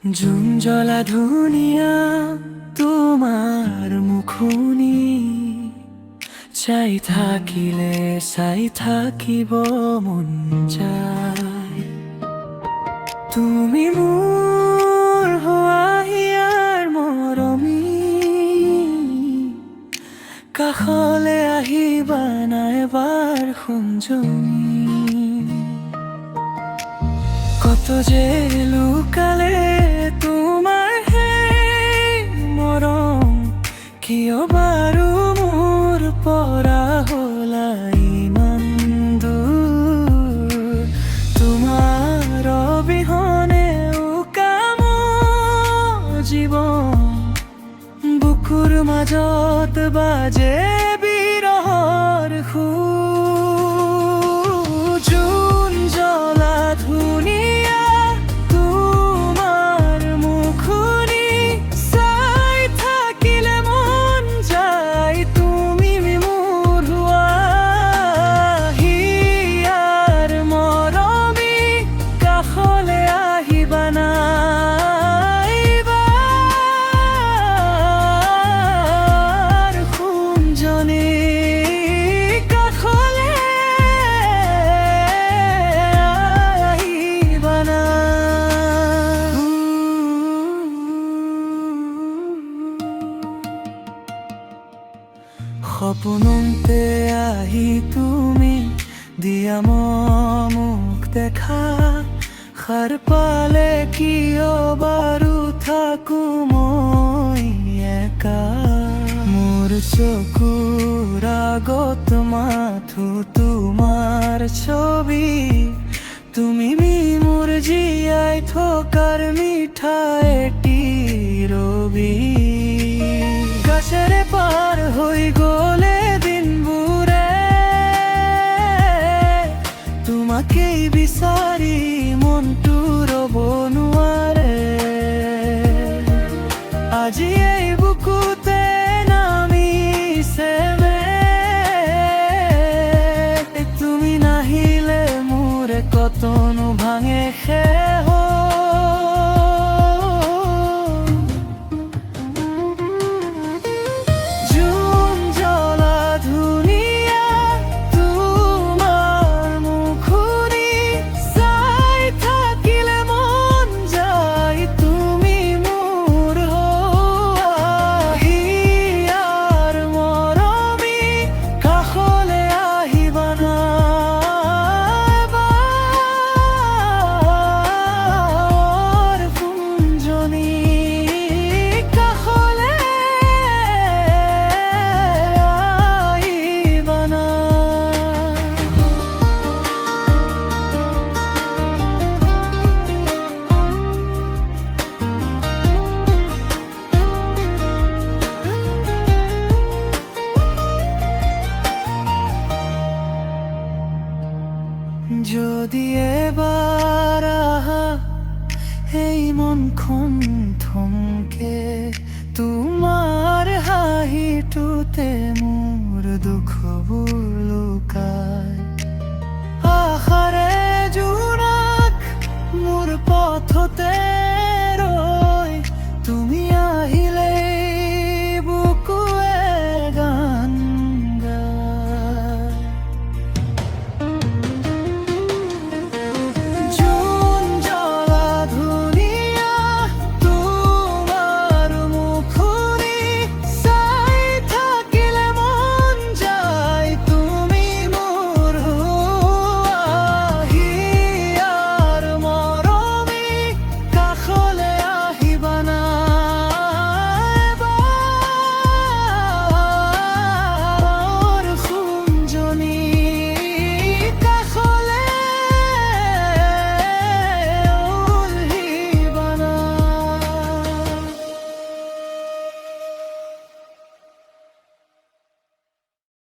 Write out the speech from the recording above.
June জ্বলা ধুনিয়া তোমাৰ মুখনি চাই থাকিলে চাই থাকিব মন যায়। তুমি মোৰ হোৱাহিয়াৰ মৰমী, কাষলে আহিবা না এবাৰ সংযমী। কত যে লুকালে তোমাৰ সেই মৰম, কিয় বাৰু মোৰ পৰা হ'লা ইমান দূৰ। তোমাৰ অবিহনে উকা মোৰ জীৱন, বুকুৰ মাজত বাজে বিৰহৰ সুৰ। জুন জ্বলা ধুনিয়া তোমাৰ মুখনি চাই থাকিলে মন যায়। তুমি মোৰ হোৱাহিয়াৰ মৰমী, কাষলে আহিবা না এবাৰ সোণজনী। কাষলে আহিবা না। সপোনতে আহি তুমি দিয়া মোক দেখা, সাৰ পালে কিয় বাৰু থাকো মই একা। মোৰ চকুৰ আগত মাথো তোমাৰ ছবি, তুমি মোৰ জীয়াই থকাৰ মিঠা এটি ৰবি। গাছেৰে পাৰ হৈ গ'লে দিনবোৰে, তোমাকেই বিচাৰি মনটো ৰ'ব নোৱাৰে। আজি এই বুকুতে নামিছে মেঘ, তুমি নাহিলে মোৰে কতনো ভাঙে শেহ। জুন জ্বলা ধুনিয়া তোমাৰ মুখনি চাই থাকিলে মন যায়। তুমি মোৰ হোৱাহিয়াৰ মৰমী, কাষলে আহিবা না এবাৰ সোণজনী। কাষলে আহিবা না। যদি এবাৰ আহা এই মনখন থমকে, তোমাৰ হাঁহিটোতে মোৰ দুখবোৰ লুকায়। আশাৰে জোনাক মোৰ পথতে